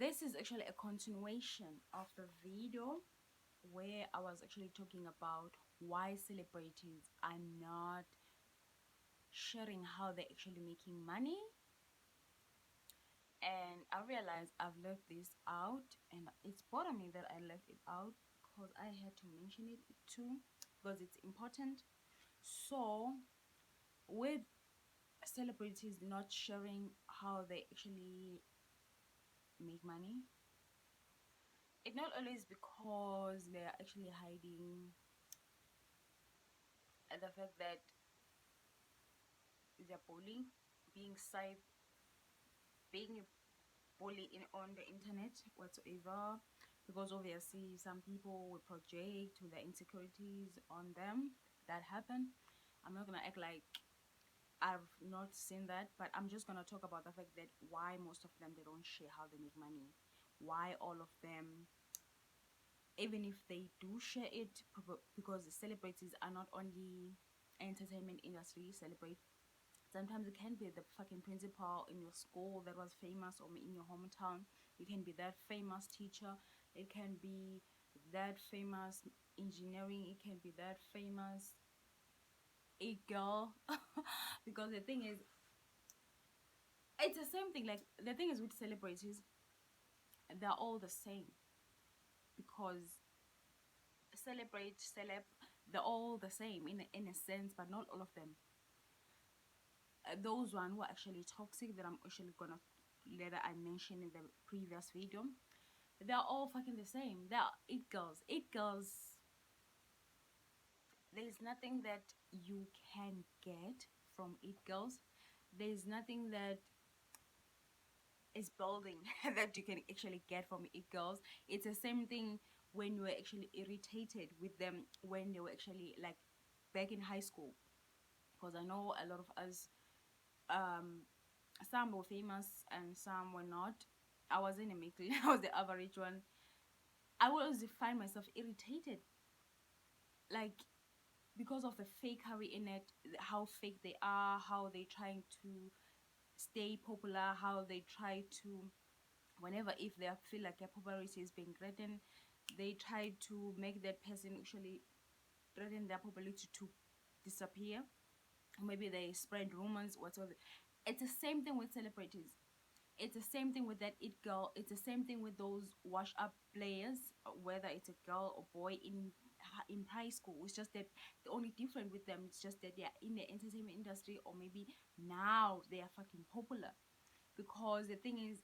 this is actually a continuation of the video where I was actually talking about why celebrities are not sharing how they're actually making money. And I realized I've left this out, and it's bothering me that I left it out because I had to mention it too because it's important. So, with celebrities not sharing how they actually make money, it not always because they are actually hiding the fact that they're bullying, being cyber, being bullied on the internet whatsoever, because obviously some people will project to their insecurities on them. That happen. I'm not gonna act like I've not seen that, but I'm just gonna talk about the fact that why most of them they don't share how they make money, why all of them, even if they do share it, because the celebrities are not only entertainment industry celebrate. Sometimes it can be the fucking principal in your school that was famous, or in your hometown. It can be that famous teacher. It can be that famous engineering. It can be that famous a girl. Because the thing is, it's the same thing. Like the thing is with celebrities, they're all the same because celeb, they're all the same in a sense, but not all of them. Those one were actually toxic that I'm actually gonna later I mentioned in the previous video. They're all fucking the same. They're it girls. It girls. There's nothing that you can get from it girls. There's nothing that is building that you can actually get from it girls. It's the same thing when you were actually irritated with them when they were actually like back in high school. Because I know a lot of us, um, some were famous and some were not. I was in the middle. I was the average one. I would always find myself irritated, like because of the fakery in it, how fake they are, how they trying to stay popular, how they try to, whenever if they feel like their popularity is being threatened, they try to make that person actually threaten their popularity to disappear. Maybe they spread rumors, whatever. It's the same thing with celebrities. It's the same thing with that it girl. It's the same thing with those wash up players, whether it's a girl or boy in high school. It's just that the only different with them is just that they are in the entertainment industry, or maybe now they are fucking popular. Because the thing is,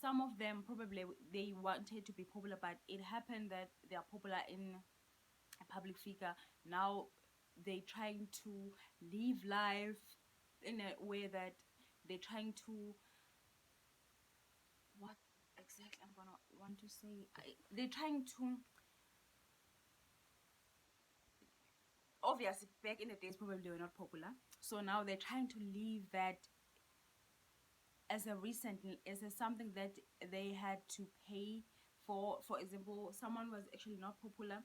some of them probably they wanted to be popular, but it happened that they are popular in a public figure. Now they trying to live life in a way that they're trying to, what exactly I'm gonna want to say. They're trying to, obviously back in the days probably they were not popular, so now they're trying to leave that as a recent, as a something that they had to pay for. For example, someone was actually not popular,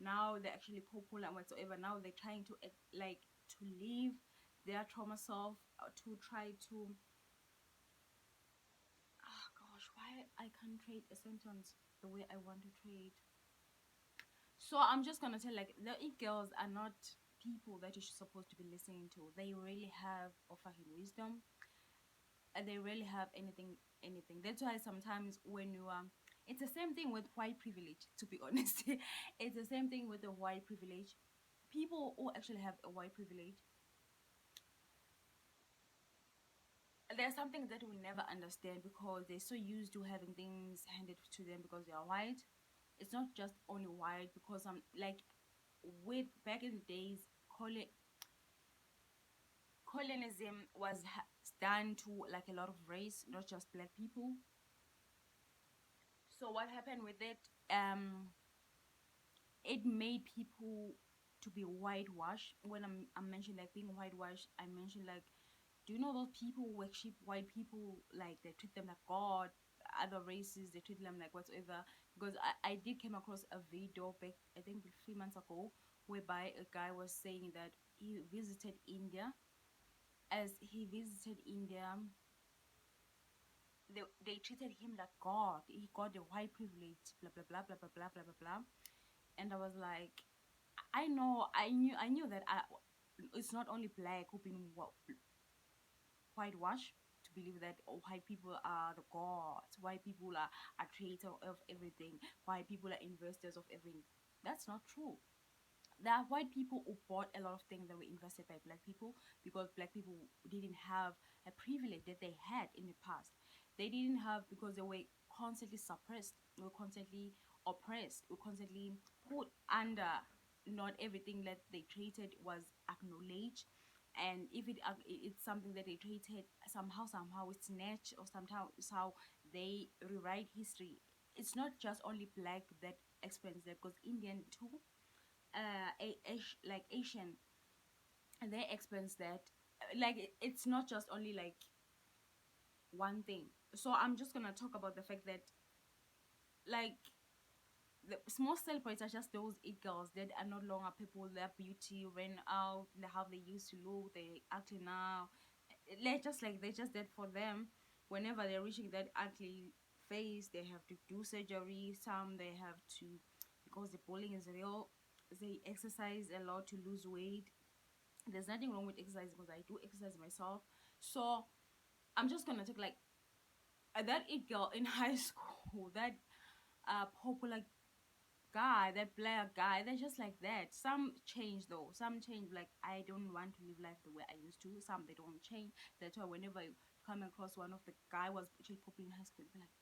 now they're actually popular and whatsoever. Now they're trying to like to leave their trauma self, to try to, oh gosh, why I can't trade a sentence the way I want to trade. So I'm just gonna tell, like, the it girls are not people that you're supposed to be listening to. They really have a fucking wisdom, and they really have anything. That's why sometimes when you it's the same thing with white privilege. To be honest, it's the same thing with the white privilege. People who actually have a white privilege, there's something that we never understand because they're so used to having things handed to them because they are white. It's not just only white, because I'm like, with back in the days, colonialism was done to like a lot of race, not just black people. So what happened with it? It made people to be whitewashed. When I'm mentioning like being whitewashed, I mentioned like, do you know those people who worship white people, like they treat them like god? Other races they treat them like whatever. Because I did came across a video back, I think 3 months ago, whereby a guy was saying that he visited India. As he visited India, they treated him like God. He got the white privilege, blah blah blah blah blah blah blah blah blah. And I was like, I know, I knew that it's not only black who've been whitewashed to believe that white people are the gods, white people are creator of everything, white people are investors of everything. That's not true. There are white people who bought a lot of things that were invested by black people because black people didn't have a privilege that they had in the past. They didn't have because they were constantly suppressed, they were constantly oppressed, were constantly put under. Not everything that they created was acknowledged, and if it's something that they created, somehow it's snatched, or somehow it's how they rewrite history. It's not just only black that experience that, because Indian too, like Asian, and they experience that. Like it's not just only like one thing. So I'm just gonna talk about the fact that, like, the small celebrities are just those it girls that are no longer people. Their beauty ran out, how they used to look, they acting now. They just that for them. Whenever they're reaching that ugly phase, they have to do surgery. Some they have to, because the bullying is real. They exercise a lot to lose weight. There's nothing wrong with exercise because I do exercise myself. So I'm just gonna take like that it girl in high school, that popular guy, that player guy, they're just like that. Some change though. Some change, like I don't want to live life the way I used to. Some they don't change. That's why whenever you come across one of the guy was actually popular in high school, you'll be like,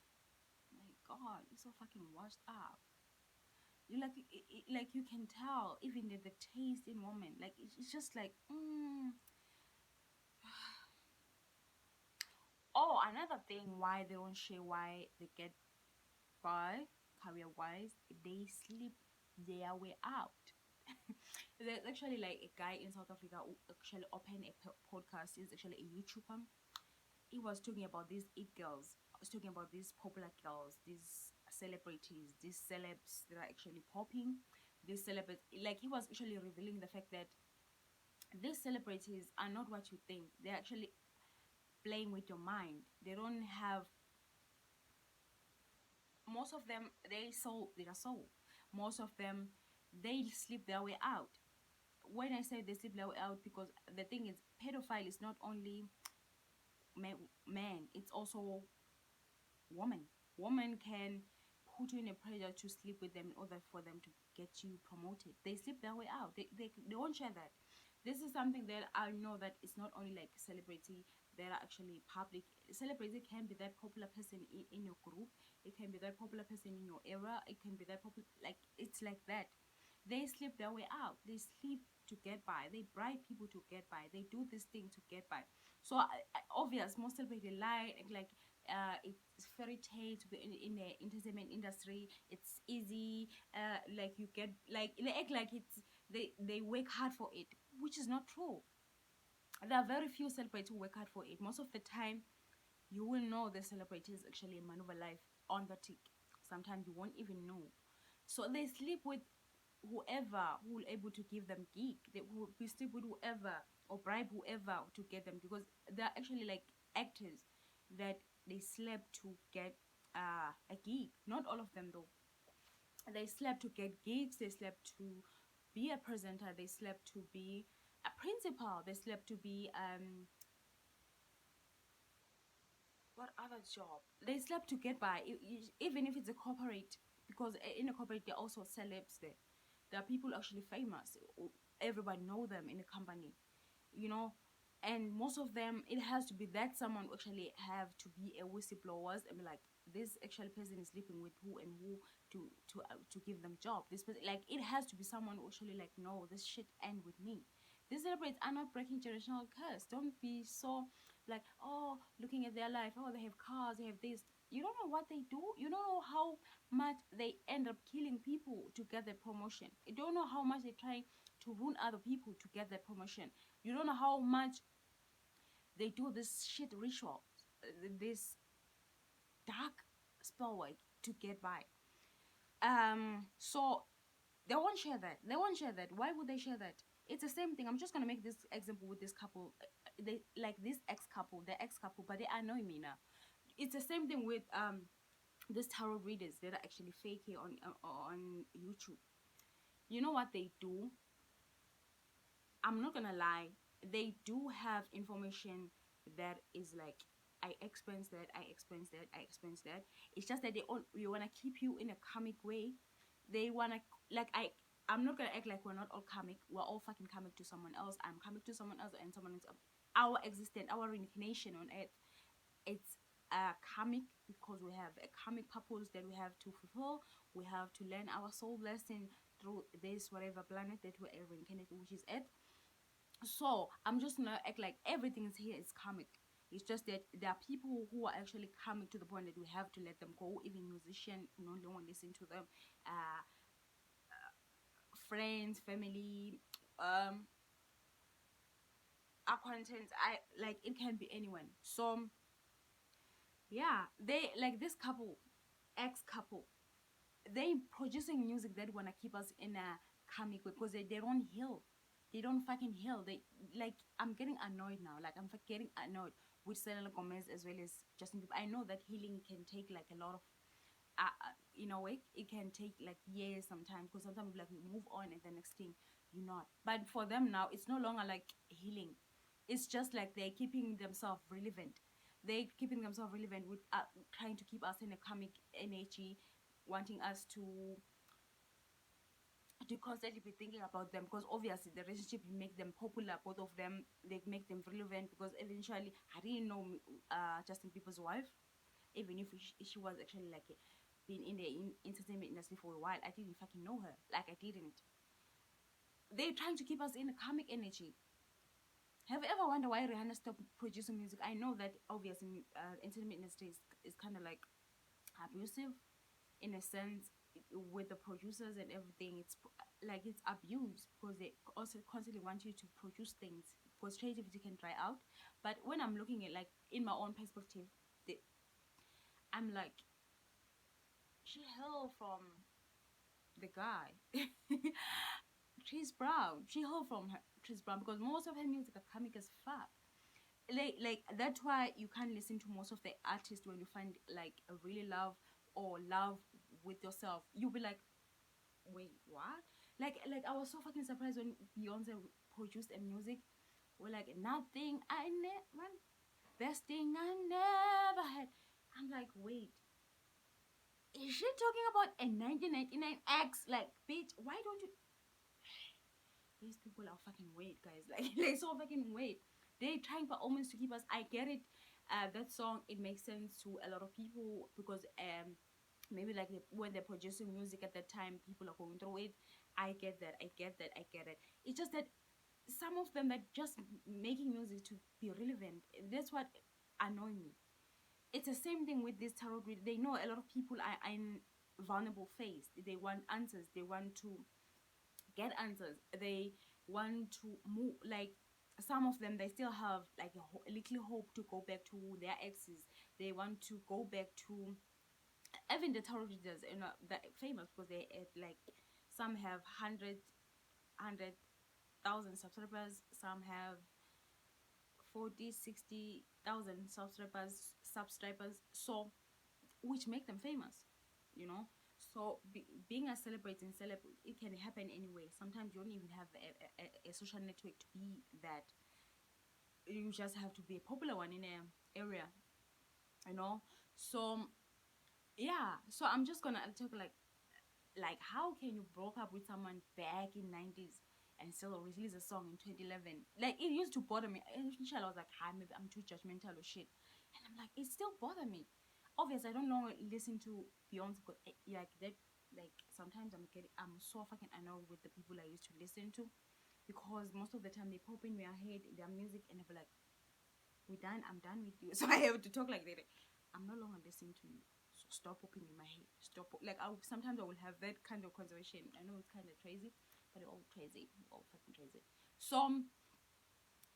my God, you're so fucking washed up. You like like you can tell even the taste in women. Like it's just like Oh, another thing why they don't share why they get by career wise, they sleep their way out. There's actually like a guy in South Africa who actually opened a podcast. He's actually a YouTuber. He was talking about these it girls. I was talking about these popular girls, these celebrities, these celebs that are actually popping. These celebrities, like he was actually revealing the fact that these celebrities are not what you think. They're actually playing with your mind. They don't have, most of them, they are soul. Most of them, they sleep their way out. When I say they sleep their way out, because the thing is, pedophile is not only man, it's also woman. Woman can put you in a pressure to sleep with them in order for them to get you promoted. They sleep their way out. They won't share that. This is something that I know that it's not only like celebrity that are actually public. Celebrity can be that popular person in your group. It can be that popular person in your era. It can be that popular, like it's like that. They sleep their way out. They sleep to get by. They bribe people to get by. They do this thing to get by. So obvious, most celebrity lie like it's fairy tale to be in the entertainment industry. It's easy. Like you get like they act like it's they work hard for it, which is not true. There are very few celebrities who work hard for it. Most of the time, you will know the celebrity is actually a man of a life on the tick. Sometimes you won't even know. So they sleep with whoever who will able to give them gig. They will be sleep with whoever or bribe whoever to get them, because they're actually like actors that they slept to get a gig. Not all of them though. They slept to get gigs. They slept to be a presenter. They slept to be a principal. They slept to be what other job? They slept to get by, even if it's a corporate, because in a corporate they're also celebs there. There are people actually famous. Everybody know them in the company, you know. And most of them, it has to be that someone who actually have to be a whistleblowers and be like, this actual person is sleeping with who and who to give them job. This person, like it has to be someone who actually like, no, this shit end with me. These celebrities are not breaking generational curse. Don't be so like, oh, looking at their life, oh, they have cars, they have this. You don't know what they do. You don't know how much they end up killing people to get their promotion. You don't know how much they try to ruin other people to get their promotion. You don't know how much they do this shit ritual, this dark spell work to get by. So they won't share that. They won't share that. Why would they share that? It's the same thing. I'm just gonna make this example with this couple. They like this ex couple, the ex couple, but they annoy me now. It's the same thing with these tarot readers that are actually fake here on YouTube. You know what they do? I'm not gonna lie, they do have information that is like, I experienced that, I experienced that, I experienced that. It's just that they wanna keep you in a comic way. They wanna, like, I'm not gonna act like we're not all comic. We're all fucking comic to someone else. I'm comic to someone else, and someone else. Our existence, our reincarnation on Earth, it's karmic because we have a karmic purpose that we have to fulfill. We have to learn our soul lesson through this whatever planet that we're reincarnated, which is Earth. So I'm just gonna act like everything is here is karmic. It's just that there are people who are actually coming to the point that we have to let them go. Even musicians, no longer listen to them. Uh, Friends, family, um, acquaintance. I like it can be anyone. So yeah, they like this couple, ex couple. They producing music that wanna keep us in a comic way because they don't heal. They don't fucking heal. They like I'm getting annoyed now. Like I'm getting annoyed with Selena Gomez as well as Justin Bieber. I know that healing can take like a lot of in a way it can take like years sometimes because sometimes like we move on and the next thing you're not. But for them now, it's no longer like healing. It's just like they're keeping themselves relevant. They're keeping themselves relevant with trying to keep us in a comic energy, wanting us to constantly be thinking about them because obviously the relationship make them popular, both of them. They make them relevant because eventually I didn't know Justin Bieber's wife, even if she was actually like been in the entertainment industry for a while. I didn't fucking know her, like I didn't. They're trying to keep us in a comic energy. Have you ever wondered why Rihanna stopped producing music? I know that obviously entertainment industry is kind of like abusive in a sense with the producers and everything. It's like it's abuse because they also constantly want you to produce things because creativity can dry out. But when I'm looking at like in my own perspective, the, I'm like, she hailed from the guy. Chris Brown. She hailed from her, Chris Brown because most of her music are comic as fuck. Like that's why you can't listen to most of the artists when you find like a really love or love with yourself. You'll be like, wait, what? Like I was so fucking surprised when Beyonce produced a music. We're like nothing I never, best thing I never had. I'm like, wait, is she talking about a 1999 X? Like, bitch, why don't you? These people are fucking weird, guys. Like, they're so fucking weird. They're trying by almost to keep us. I get it. That song, it makes sense to a lot of people because maybe like when they're producing music at that time, people are going through it. I get that. I get that. I get it. It's just that some of them are just making music to be relevant. That's what annoy me. It's the same thing with this tarot read. They know a lot of people are in vulnerable phase. They want answers. They want to get answers. They want to move. Like some of them, they still have like a little hope to go back to their exes. They want to go back to even the tarot readers. You know, that famous because they like some have hundred thousand subscribers. Some have 40, 60,000 subscribers, so which make them famous, you know. So being a celebrity and celeb, it can happen anyway. Sometimes you don't even have a social network to be that. You just have to be a popular one in a area, you know. So yeah, so I'm just gonna talk like how can you broke up with someone back in 90s and still release a song in 2011? Like it used to bother me initially. I was like, hi, maybe I'm too judgmental or shit, and I'm like, it still bother me. Obviously I don't know listen to Beyonce because like that, like sometimes I'm so fucking annoyed with the people I used to listen to because most of the time they pop in my head their music and I'll be like, we done, I'm done with you. So I have to talk like that. I'm no longer listening to you. So stop popping in my head. Stop. Like sometimes I will have that kind of conversation. I know it's kind of crazy, but they're all crazy. They're all fucking crazy. So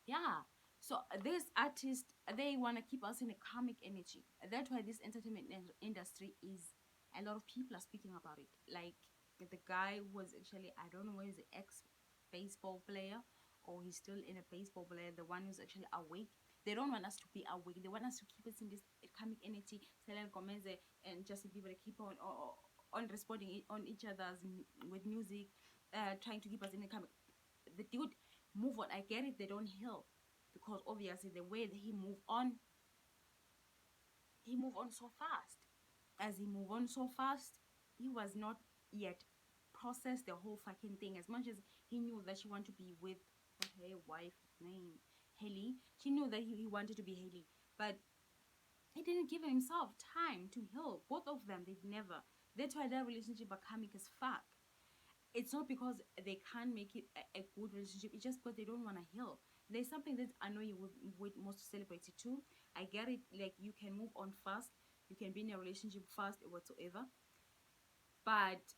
yeah. So this artist, they wanna keep us in a comic energy. That's why this entertainment industry is. A lot of people are speaking about it. Like the guy was actually, I don't know where he's an ex baseball player or he's still in a baseball player. The one who's actually awake. They don't want us to be awake. They want us to keep us in this comic energy, Selena Gomez and Justin Bieber keep on responding on each other's with music, trying to keep us in the comic. The dude move on. I get it. They don't heal because obviously the way that he moved on so fast. As he moved on so fast, he was not yet processed the whole fucking thing. As much as he knew that she wanted to be with her wife's name, Haley, she knew that he wanted to be Haley, but he didn't give himself time to heal. Both of them, they've never. That's why their relationship are karmic as fuck. It's not because they can't make it a good relationship. It's just because they don't want to heal. There's something that's annoying with most celebrities too. I get it. Like, you can move on fast. You can be in a relationship fast or whatsoever. But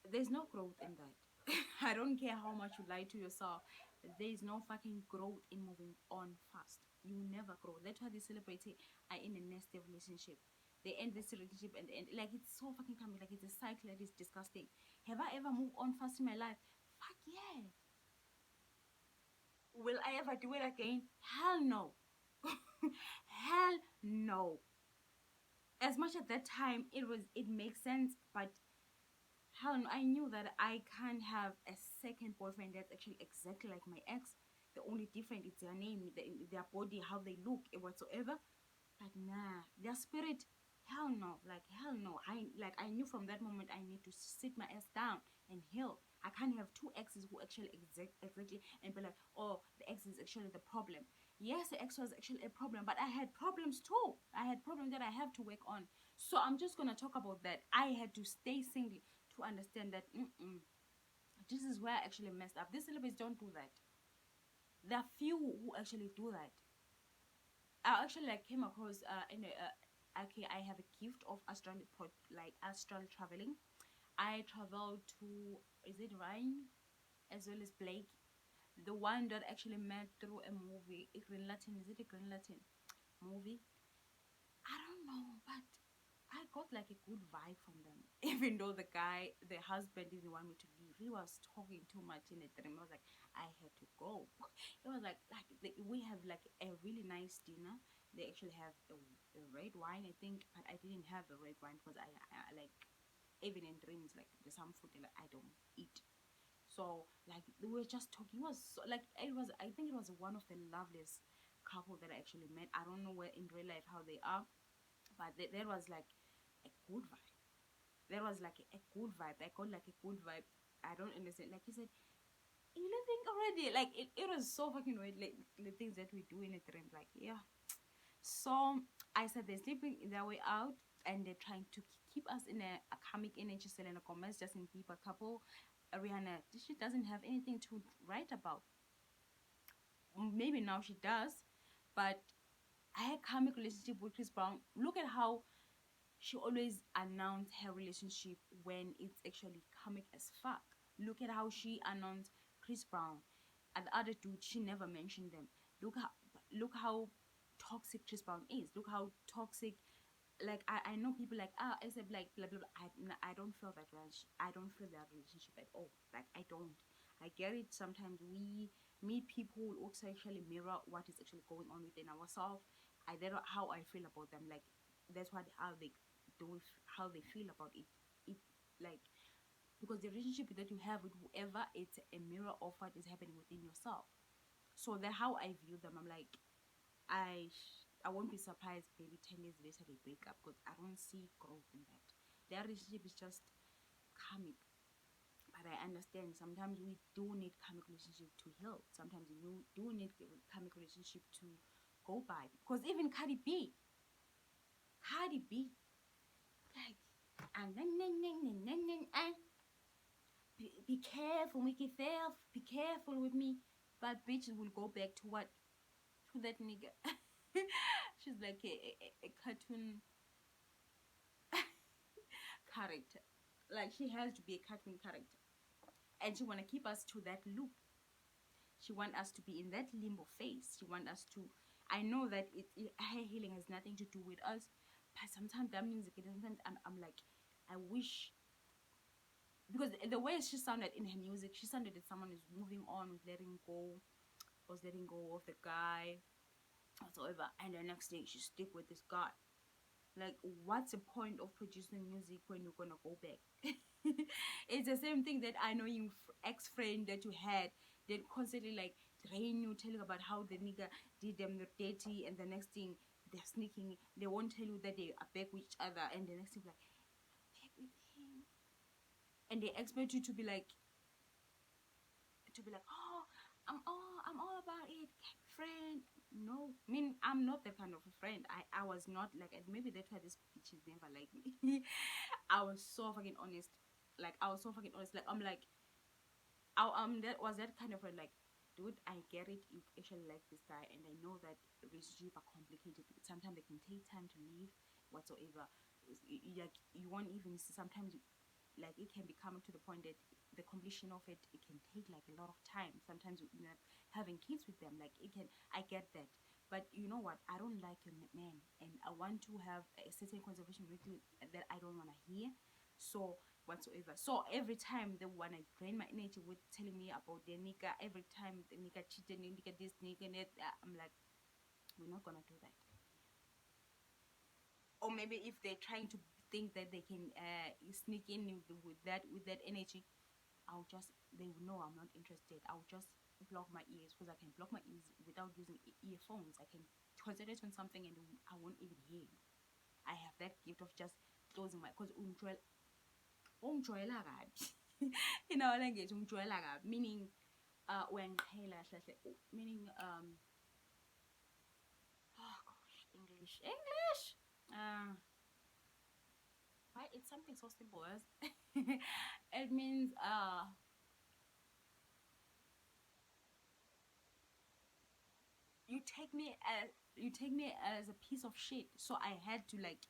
there's no growth in that. I don't care how much you lie to yourself. There's no fucking growth in moving on fast. You never grow. That's why they celebrate are in a nasty relationship. They end this relationship and end, like, it's so fucking coming. Like, it's a cycle that is disgusting. Have I ever moved on fast in my life? Fuck yeah. Will I ever do it again? Hell no. Hell no. As much at that time it makes sense, but hell no, I knew that I can't have a second boyfriend that's actually exactly like my ex. The only difference is their name, their body, how they look, and whatsoever. But nah, their spirit, hell no, like hell no. I knew from that moment I need to sit my ass down and heal. I can't have two exes who actually exactly and be like, oh, the ex is actually the problem. Yes, the ex was actually a problem, but I had problems too. I had problems that I have to work on. So I'm just gonna talk about that. I had to stay single to understand that this is where I actually messed up. These celebrities don't do that. There are few who actually do that. I actually like came across in a okay, I have a gift of astral traveling. I traveled to, is it Ryan as well as Blake, the one that actually met through a movie, a Green Latin. Is it a Green Latin movie? I don't know, but I got like a good vibe from them. Even though the husband didn't want me to leave. He was talking too much in a dream. I was like, I had to go. It was we have like a really nice dinner. They actually have a red wine, I think, but I didn't have the red wine because I like, even in dreams, like there's some food that I don't eat. So like we were just talking. It was so, like it was. I think it was one of the loveliest couple that I actually met. I don't know where in real life how they are, but there was like a good vibe. There was like a good vibe. I got like a good vibe. I don't understand. Like you said, you living already. Like it was so fucking weird. Like the things that we do in a dream. Like yeah. So I said they're sleeping their way out and they're trying to keep us in a comic energy. Selena Gomez, Justin Bieber couple. Rihanna, she doesn't have anything to write about. Maybe now she does, but I had comic relationship with Chris Brown. Look at how she always announced her relationship when it's actually comic as fuck. Look at how she announced Chris Brown and the other dude. She never mentioned them. Look how toxic Chris Brown is. Look how toxic. Like I know people like I said like blah blah blah. I don't feel that I don't feel that relationship at all. Like I don't. I get it. Sometimes we meet people who also actually mirror what is actually going on within ourselves. I don't know how I feel about them. Like that's what how they do how they feel about it. It like because the relationship that you have with whoever, it's a mirror of what is happening within yourself. So that how I view them. I'm like I won't be surprised maybe 10 years later they break up because I don't see growth in that. Their relationship is just karmic. But I understand sometimes we do need karmic relationship to heal. Sometimes you do need karmic relationship to go by. Because even Cardi B, like, be careful, Mickey Self, be careful with me. But bitch will go back to what? To that nigga. She's like a cartoon character. Like she has to be a cartoon character. And she wanna keep us to that loop. She want us to be in that limbo phase. She want us to. I know that her healing has nothing to do with us, but sometimes that music. Sometimes I'm like, I wish because the way she sounded in her music, she sounded that someone is moving on with letting go, was letting go of the guy. whatsoever, and the next day she stick with this guy. Like, what's the point of producing music when you're gonna go back? It's the same thing that I know you ex-friend that you had that constantly like drain you, telling about how the nigga did them dirty, and the next thing they're sneaking, they won't tell you that they are back with each other, and the next thing like, back with him, and they expect you to be like, I'm all about it, friend. No, I mean, I'm not that kind of a friend. I was not like, maybe that's why this bitches never like me. I was so fucking honest. Like, I was so fucking honest. Like, I'm like, that was that kind of a like, dude, I get it. You actually like this guy, and I know that relationships are complicated. Sometimes they can take time to leave, whatsoever. Like, you won't even see. Sometimes like it can be coming to the point that the completion of it can take like a lot of time. Sometimes you know, having kids with them, like it can, I get that, but you know what, I don't like your man, and I want to have a certain conversation with you that I don't want to hear. So whatsoever, so every time they want to drain my energy with telling me about the nigga, every time the nigga cheated, the nigga this, nigga that, I'm like, we're not gonna do that. Or maybe if they're trying to think that they can sneak in with that energy, I'll just, they will know I'm not interested. I'll just block my ears, because I can block my ears without using earphones. I can concentrate on something and I won't even hear you. I have that gift of just closing my, because ungijwayela kabi. In our language, ungijwayela kabi, meaning uyangiqhela hle hle, meaning oh gosh, English. Why, it's something so simple as it means you take me as, you take me as a piece of shit. So I had to like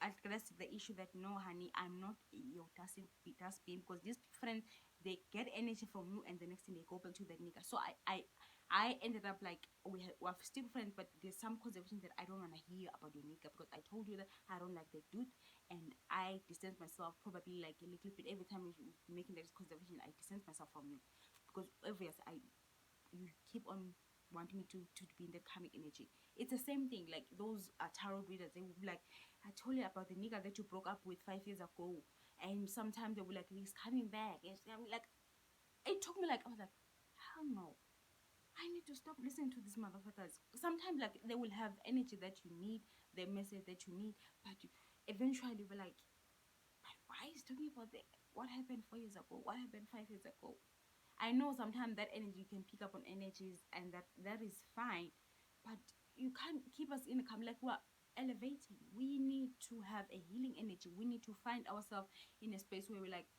address the issue that no, honey, I'm not your dustbin, because these friends, they get energy from you, and the next thing they go back to that nigga. So I ended up like, we're still friends, but there's some conversations that I don't want to hear about your nigga, because I told you that I don't like that dude, and I distance myself probably like a little bit every time you're making that conversation. I distance myself from you, because obviously I, you keep on wanting me to be in that karmic energy. It's the same thing. Like those tarot readers, they will be like, I told you about the nigga that you broke up with 5 years ago, and sometimes they will like, he's coming back, and I'm like, it took me like, I was like, hell no, I need to stop listening to these motherfuckers. Sometimes like they will have energy that you need, the message that you need, but you eventually be like, but why is talking about the, what happened 4 years ago, what happened 5 years ago? I know sometimes that energy, you can pick up on energies, and that is fine, but you can't keep us in a come, like we're elevating. We need to have a healing energy. We need to find ourselves in a space where we're like,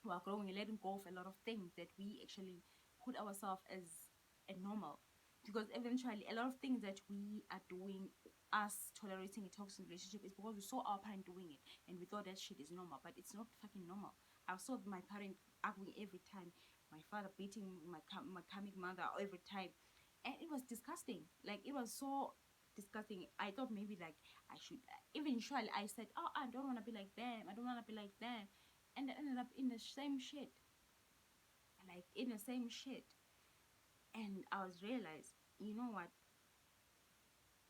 we're growing and letting go of a lot of things that we actually put ourselves as a normal. Because eventually a lot of things that we are doing, us tolerating a toxic relationship, is because we saw our parent doing it and we thought that shit is normal, but it's not fucking normal. I saw my parent arguing every time, my father beating my comic mother every time, and it was disgusting. Like it was so disgusting. I thought maybe like I should, eventually I said, oh, I don't want to be like them, I don't want to be like them, and I ended up in the same shit, like in the same shit. And I was realized, you know what,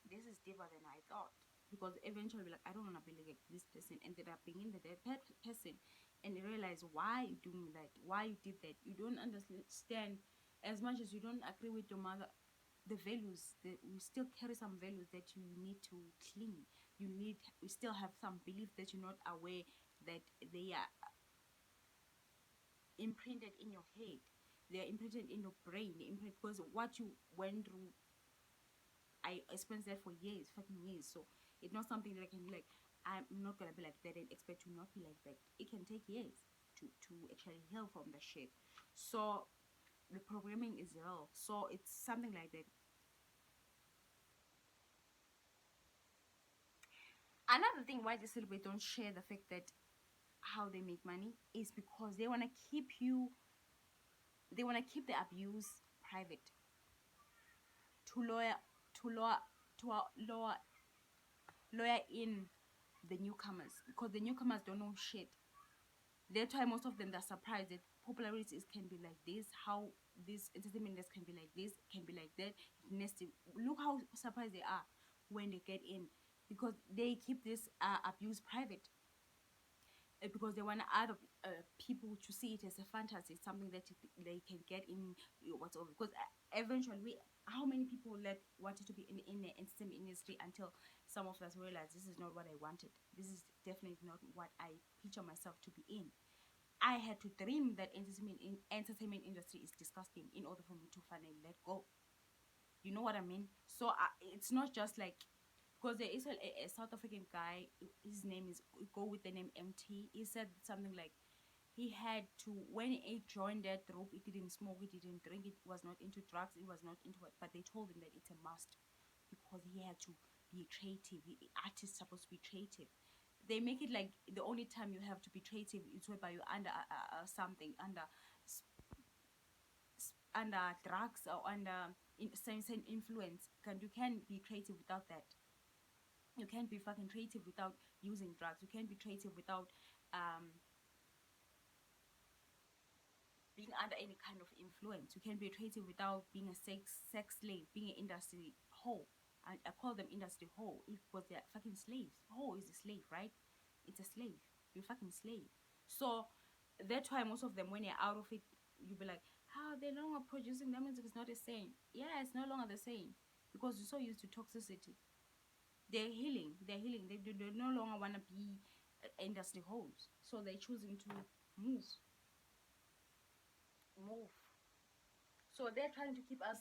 this is deeper than I thought. Because eventually, like, I don't want to be like this person. Ended up being the dead person, and you realize why you doing that, why you did that. You don't understand. As much as you don't agree with your mother, the values that we still carry, some values that you need to clean. You need, we still have some belief that you're not aware that they are imprinted in your head. They are imprinted in your brain. They imprint because what you went through, I experienced that for years, fucking years. So it's not something that I can be like, I'm not gonna be like that and expect to not be like that. It can take years to actually heal from the shit. So the programming is real. So it's something like that. Another thing why the celebrate don't share the fact that how they make money is because they wanna keep you, they wanna keep the abuse private, to lawyer, to lower, to lower, lawyer in the newcomers, because the newcomers don't know shit. That's why most of them, they're surprised that popularities can be like this. How this entertainment industry can be like this, can be like that. Nasty. Look how surprised they are when they get in, because they keep this abuse private, because they want other people to see it as a fantasy, something that they can get in whatever. Because eventually, how many people wanted to be in the entertainment industry until some of us realized this is not what I wanted. This is definitely not what I picture myself to be in. I had to dream that entertainment industry is disgusting in order for me to finally let go. You know what I mean? So it's not just like, because there is a South African guy. His name is, go with the name MT. He said something like he had to, when he joined that group, he didn't smoke, he didn't drink, it was not into drugs, it was not into it, but they told him that it's a must because he had to be creative. Artists supposed to be creative. They make it like the only time you have to be creative is whereby you're under something, under under drugs or under same influence. You can be creative without that. You can't be fucking creative without using drugs. You can't be creative without um being under any kind of influence. You can't be creative without being a sex slave, being an industry whore. I call them industry whore because they're fucking slaves. Whore is a slave, right? It's a slave. You're a fucking slave. So that's why most of them, when you're out of it, you'll be like, how they're no longer producing, that music is not the same. Yeah, it's no longer the same because you're so used to toxicity. They're healing. They're healing. They no longer want to be industry hoes. So they're choosing to move. Move. So they're trying to keep us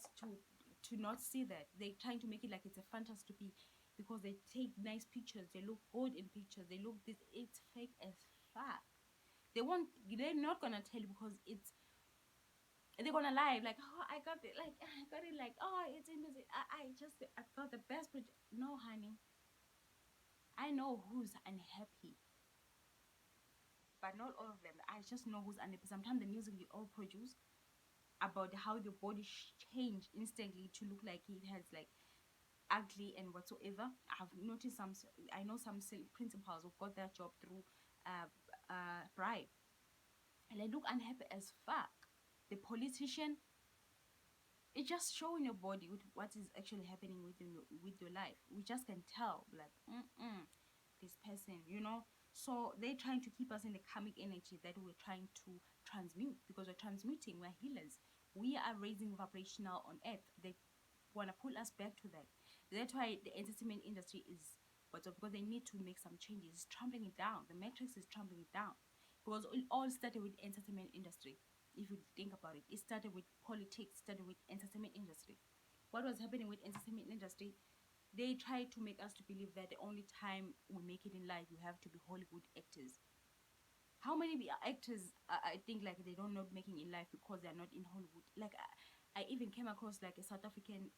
to not see that. They're trying to make it like it's a fantasy to be, because they take nice pictures, they look good in pictures, they look this, it's fake as fuck. They're not gonna tell you because it's, they're gonna lie like, oh, I got it, like I got it, like, oh, it's in this, I got the best project. No, honey, I know who's unhappy, but not all of them. I just know who's unhappy. Sometimes the music you all produce about how the body change instantly to look like it has like ugly and whatsoever. I've noticed I know some principals who got their job through bribe, and they look unhappy as fuck. The politician, it's just showing your body with what is actually happening with your life. We just can tell, like, this person, you know. So they're trying to keep us in the karmic energy that we're trying to transmute, because we're transmuting, we're healers. We are raising vibrational on earth. They want to pull us back to that. That's why the entertainment industry is what's up, because they need to make some changes. It's trampling it down. The matrix is trampling it down, because it all started with entertainment industry. If you think about it, it started with politics, started with entertainment industry. What was happening with entertainment industry? They try to make us to believe that the only time we make it in life, you have to be Hollywood actors. How many actors I think like they don't know making in life because they're not in Hollywood? Like I even came across like a South African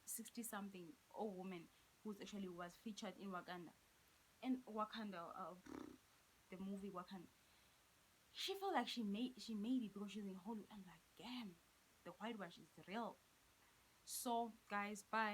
60 something old woman who's actually was featured in Wakanda. And Wakanda, the movie Wakanda, she felt like she made it because she's in Hollywood. I'm like, damn, the whitewash is real. So guys, bye.